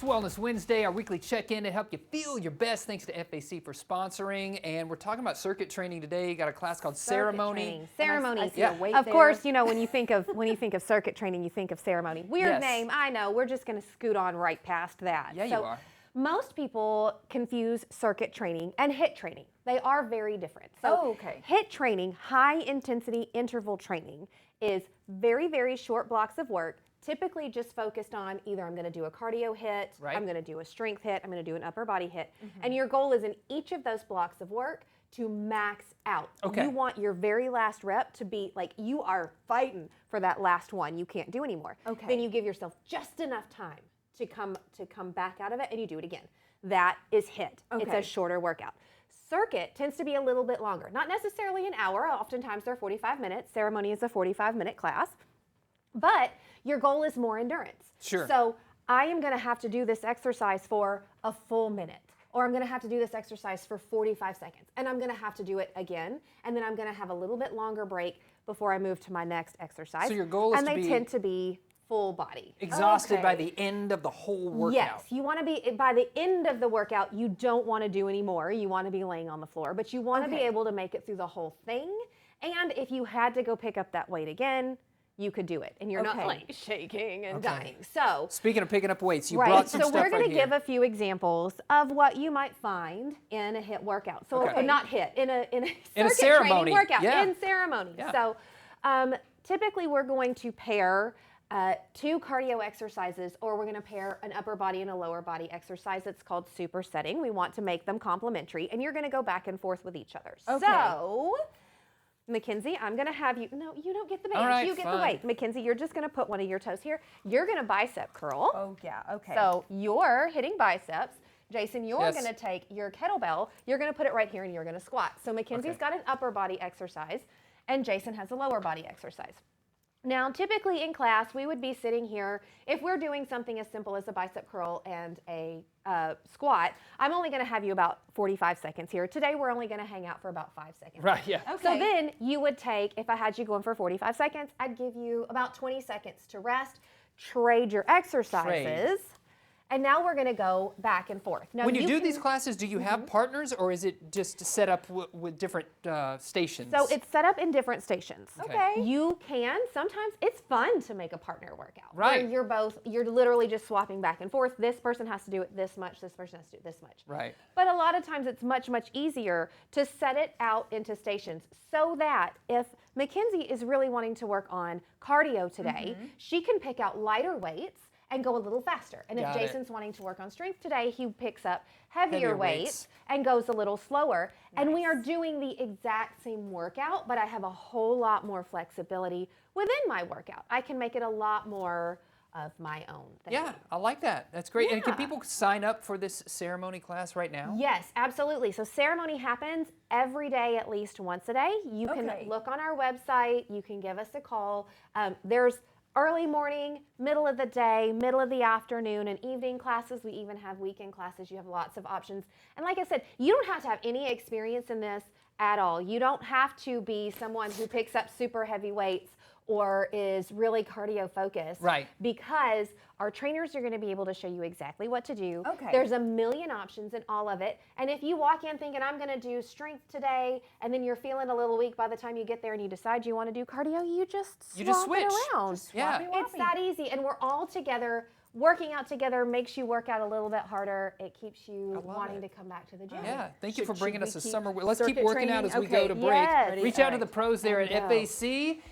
It's Wellness Wednesday, our weekly check-in to help you feel your best. Thanks to FAC for sponsoring. And we're talking about circuit training today. You got a class called ceremony. Ceremony. Of course, you know, when you think of circuit training, you think of ceremony. Weird name, I know. We're just going to scoot on right past that. Yeah, you are. Most people confuse circuit training and HIIT training. They are very different. So HIIT training, high intensity interval training, is very, very short blocks of work, typically just focused on either I'm going to do a cardio HIIT, I'm going to do a strength HIIT, I'm going to do an upper body HIIT. And your goal is in each of those blocks of work to max out. You want your very last rep to be like you are fighting for that last one you can't do anymore. Then you give yourself just enough time to come back out of it and you do it again. That is HIIT. It's a shorter workout. Circuit tends to be a little bit longer. Not necessarily an hour. Oftentimes they're 45 minutes. Ceremony is a 45-minute class. But your goal is more endurance. So I am going to have to do this exercise for a full minute, or I'm going to have to do this exercise for 45 seconds, and I'm going to have to do it again, and then I'm going to have a little bit longer break before I move to my next exercise. So your goal is and they tend to be full body. Exhausted by the end of the whole workout. Yes, you want to be, by the end of the workout, you don't want to do any more. You want to be laying on the floor, but you want to be able to make it through the whole thing. And if you had to go pick up that weight again, you could do it, and you're not like shaking and dying. So speaking of picking up weights, you brought some stuff so we're going to to give a few examples of what you might find in a HIIT workout. So not HIIT, in a circuit training workout, in ceremony. So typically we're going to pair 2 cardio exercises, or we're going to pair an upper body and a lower body exercise. It's called supersetting. We want to make them complementary, and you're going to go back and forth with each other. So Mackenzie, I'm going to have you, no, you don't get the bench, you get the weight. Mackenzie, you're just going to put one of your toes here. You're going to bicep curl. So you're hitting biceps. Jason, you're going to take your kettlebell, you're going to put it right here, and you're going to squat. So Mackenzie's got an upper body exercise, and Jason has a lower body exercise. Now, typically in class, we would be sitting here. If we're doing something as simple as a bicep curl and a squat, I'm only going to have you about 45 seconds here. Today, we're only going to hang out for about 5 seconds. So then you would take, if I had you going for 45 seconds, I'd give you about 20 seconds to rest, trade your exercises. And now we're going to go back and forth. Now, when you do these classes, do you have partners, or is it just set up with different stations? So it's set up in different stations. You can, sometimes it's fun to make a partner workout. Where you're literally just swapping back and forth. This person has to do it this much, this person has to do it this much. But a lot of times it's much, much easier to set it out into stations so that if Mackenzie is really wanting to work on cardio today, she can pick out lighter weights and go a little faster. And if Jason's wanting to work on strength today, he picks up heavier weights and goes a little slower. And we are doing the exact same workout, but I have a whole lot more flexibility within my workout. I can make it a lot more of my own thing. I like that. That's great. And can people sign up for this ceremony class right now? Yes, absolutely. So ceremony happens every day, at least once a day. You can look on our website. You can give us a call. There's early morning, middle of the day, middle of the afternoon, and evening classes. We even have weekend classes. You have lots of options. And like I said, you don't have to have any experience in this at all. You don't have to be someone who picks up super heavy weights or is really cardio focused. Because our trainers are going to be able to show you exactly what to do. There's a million options in all of it. And if you walk in thinking, I'm going to do strength today, and then you're feeling a little weak by the time you get there and you decide you want to do cardio, you just switch it around. It's that easy. And we're all together. Working out together makes you work out a little bit harder. It keeps you wanting to come back to the gym. Thank you for bringing us a summer. Let's keep working out as we go to break. Reach out to the pros there at FAC.